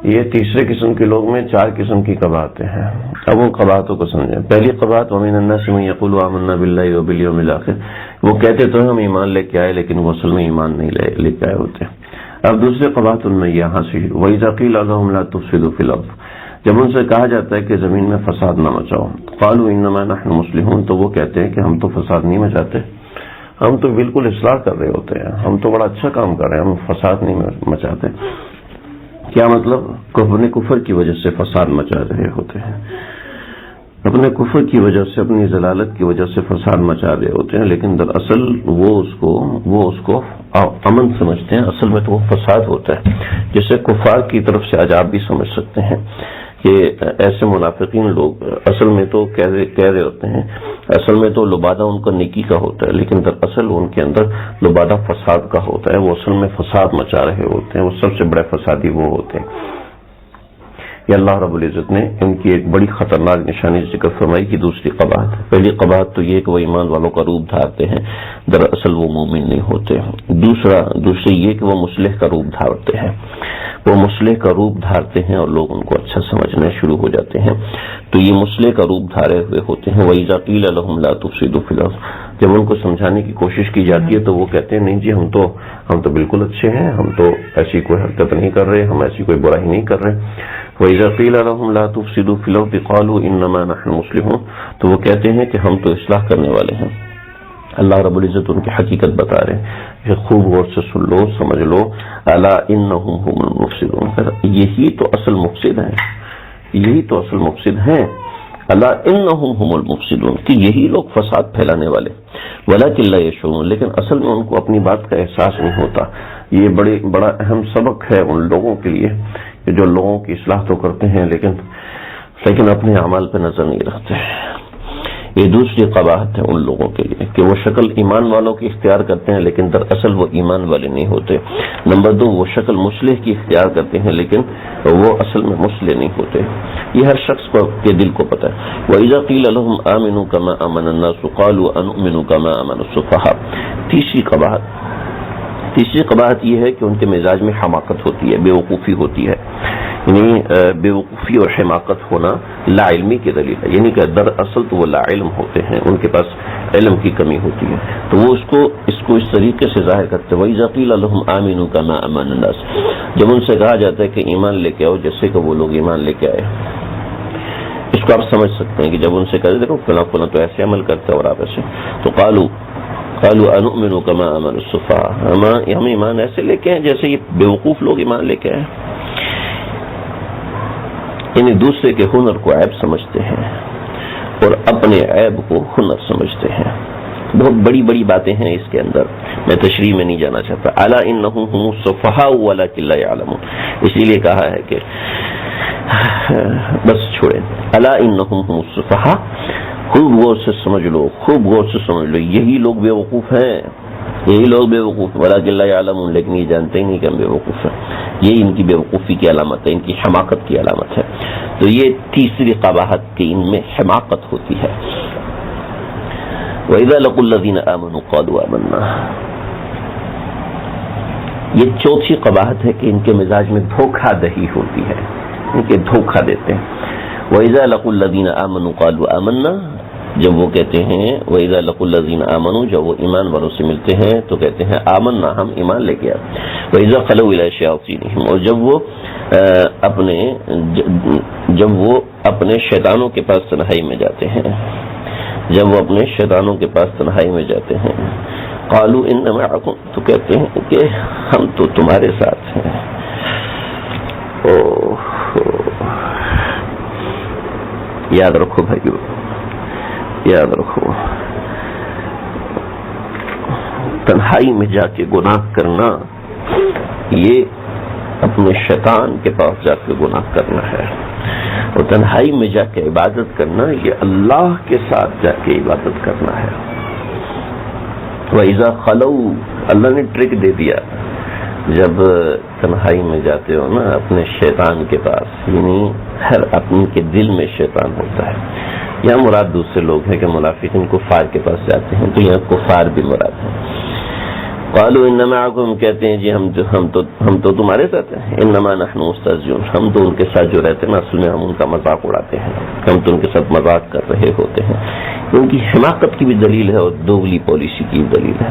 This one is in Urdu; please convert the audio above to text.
یہ تیسرے قسم کے لوگ میں 4 قسم کی قباحتیں ہیں. اب ان قباحتوں کو سمجھیں. پہلی قباحت ومن الناس من یقول آمنا باللہ وبالیوم الاخر، وہ کہتے تو ہم ایمان لے کے آئے لیکن وہ اصل میں ایمان نہیں لے کے آئے ہوتے. اب دوسرے قباحت ان میں یہاں سے وَإِذَا قِيلَ لَهُمْ لَا تُفْسِدُوا فِي الْأَرْضِ، جب ان سے کہا جاتا ہے کہ زمین میں فساد نہ مچاؤ، قالوا انما نحن مصلحون، تو وہ کہتے ہیں کہ ہم تو فساد نہیں مچاتے، ہم تو بالکل اصلاح کر رہے ہوتے ہیں، ہم تو بڑا اچھا کام کر رہے ہیں، ہم فساد نہیں مچاتے. کیا مطلب؟ اپنے کفر کی وجہ سے فساد مچا رہے ہوتے ہیں، اپنے کفر کی وجہ سے، اپنی ضلالت کی وجہ سے فساد مچا رہے ہوتے ہیں، لیکن دراصل وہ اس کو امن سمجھتے ہیں. اصل میں تو وہ فساد ہوتا ہے، جسے کفار کی طرف سے آج آپ بھی سمجھ سکتے ہیں کہ ایسے منافقین لوگ اصل میں تو کہہ رہے ہوتے ہیں، اصل میں تو لبادہ ان کا نیکی کا ہوتا ہے، لیکن دراصل ان کے اندر لبادہ فساد کا ہوتا ہے. وہ اصل میں فساد مچا رہے ہوتے ہیں، وہ سب سے بڑے فسادی وہ ہوتے ہیں. یہ اللہ رب العزت نے ان کی ایک بڑی خطرناک نشانی ذکر فرمائی کی. دوسری قباحت، پہلی قباحت تو یہ کہ وہ ایمان والوں کا روپ دھارتے ہیں، دراصل وہ مومن نہیں ہوتے. دوسری یہ کہ وہ مصلح کا روپ دھارتے ہیں، وہ مصلح کا روپ دھارتے ہیں اور لوگ ان کو اچھا سمجھنا شروع ہو جاتے ہیں. تو یہ مصلح کا روپ دھارے ہوئے ہوتے ہیں. وَإِذَا قِيلَ لَهُمْ لَا تُفْسِدُوا فِي الْأَرْضِ، جب ان کو سمجھانے کی کوشش کی جاتی ہے تو وہ کہتے ہیں نہیں جی ہم تو بالکل اچھے ہیں، ہم تو ایسی کوئی حرکت نہیں کر رہے، ہم ایسی کوئی برائی نہیں کر رہے. وَإِذَا قِيلَ لَهُمْ لَا تُفْسِدُوا فِي الْأَرْضِ قَالُوا إِنَّمَا نَحْنُ مُصْلِحُونَ، تو وہ کہتے ہیں کہ ہم تو اصلاح کرنے والے ہیں. اللہ رب العزت ان کی حقیقت بتا رہے ہیں کہ خوب غور سے سن لو، سمجھ لو. الا انہم هم المفسدون، یہی تو اصل مفسد ہیں، یہی تو اصل مفسد ہیں. الا انہم هم المفسدون، کہ یہی لوگ فساد پھیلانے والے. ولکن لا یشعرون، لیکن اصل میں ان کو اپنی بات کا احساس نہیں ہوتا. یہ بڑا اہم سبق ہے ان لوگوں کے لیے کہ جو لوگوں کی اصلاح تو کرتے ہیں لیکن اپنے اعمال پہ نظر نہیں رکھتے. یہ دوسری قباحت ہے ان لوگوں کے لیے کہ وہ شکل ایمان والوں کی اختیار کرتے ہیں لیکن دراصل وہ ایمان والے نہیں ہوتے. نمبر 2، وہ شکل مصلح کی اختیار کرتے ہیں لیکن وہ اصل میں مصلح نہیں ہوتے. یہ ہر شخص کے دل کو پتہ ہے. وَإِذَا قِيلَ لَهُمْ آمِنُوا كَمَا آمَنَ النَّاسُ قَالُوا أَنُؤْمِنُ كَمَا آمَنَ السُّفَهَاءُ. تیسری قباحت یہ ہے کہ ان کے مزاج میں حماقت ہوتی ہے، بے وقوفی ہوتی ہے. یعنی بے وقوفی اور حماقت ہونا لا علمی کی دلیل ہے، یعنی کہ دراصل تو وہ لا علم ہوتے ہیں، ان کے پاس علم کی کمی ہوتی ہے. تو وہ اس کو اس طریقے سے ظاہر کرتے ہیں. وَإِذَا قِيلَ لَهُمْ آمِنُوا كَمَا آمَنَ النَّاسُ، جب ان سے کہا جاتا ہے کہ ایمان لے کے آؤ جیسے کہ وہ لوگ ایمان لے کے آئے. اس کو آپ سمجھ سکتے ہیں کہ جب ان سے کہتے دیکھو فلاں تو ایسے عمل کرتے اور آپ ایسے، تو قالوا انؤمن كما آمن السفهاء، ہم ایمان ایسے لے کے ہیں جیسے یہ بیوقوف لوگ ایمان لے کے آئے. یعنی دوسرے کے ہنر کو عیب سمجھتے ہیں اور اپنے عیب کو ہنر سمجھتے ہیں. بہت بڑی بڑی باتیں ہیں اس کے اندر، میں تشریح میں نہیں جانا چاہتا. الا انهم هم السفهاء ولكن لا يعلمون، اسی لیے کہا ہے کہ بس چھوڑیں. الا انهم هم السفهاء، خوب غور سے سمجھ لو، خوب غور سے سمجھ لو، یہی لوگ بے وقوف ہیں، یہی لوگ بے وقوف. ولکن لا يعلمون، لیکن یہ جانتے ہی نہیں کہ ہم بے وقوف ہیں. یہی ان کی بے وقوفی کی علامت ہے، ان کی حماقت کی علامت ہے. تو یہ تیسری قباحت کی ان میں حماقت ہوتی ہے. وَإِذَا لَقُوا الَّذِينَ آمَنُوا قَالُوا آمَنَّا، یہ چوتھی قباحت ہے کہ ان کے مزاج میں دھوکہ دہی ہوتی ہے، ان کے دھوکہ دیتے ہیں. وَإِذَا لَقُوا الَّذِينَ آمَنُوا قَالُوا آمَنَّا، جب وہ کہتے ہیں وَإِذَا لَقُوا الَّذِينَ آمَنُوا، جب وہ ایمان والوں سے ملتے ہیں تو کہتے ہیں آمنا، ہم ایمان لے کے آئے. وَإِذَا خَلَوْا إِلَىٰ شَيَاطِينِهِمْ، اور جب وہ اپنے شیطانوں کے پاس تنہائی میں جاتے ہیں، جب وہ اپنے شیطانوں کے پاس تنہائی میں جاتے ہیں، قَالُوا إِنَّ مَعَكُمْ، تو کہتے ہیں کہ ہم تو تمہارے ساتھ ہیں. یاد رکھو بھائیو، یاد رکھو، تنہائی میں جا کے گناہ کرنا یہ اپنے شیطان کے پاس جا کے گناہ کرنا ہے، اور تنہائی میں جا کے عبادت کرنا یہ اللہ کے ساتھ جا کے عبادت کرنا ہے. وَإِذَا خَلَوْا، اللہ نے ٹرک دے دیا، جب تنہائی میں جاتے ہو نا اپنے شیطان کے پاس، یعنی ہر اپنے کے دل میں شیطان ہوتا ہے. یہاں مراد دوسرے لوگ ہیں کہ منافقین کفار کے پاس جاتے ہیں، تو یہاں کفار بھی مراد ہیں. قالوا انما معكم، کہتے ہیں جی ہم تو تمہارے ساتھ ہیں، انما نحن مستہزئون، ہم تو ان کے ساتھ جو رہتے ہیں اصل میں ہم ان کا مذاق اڑاتے ہیں، ہم تو ان کے ساتھ مذاق کر رہے ہوتے ہیں۔ ان کی حماقت کی بھی دلیل ہے اور دوگلی پالیسی کی دلیل ہے۔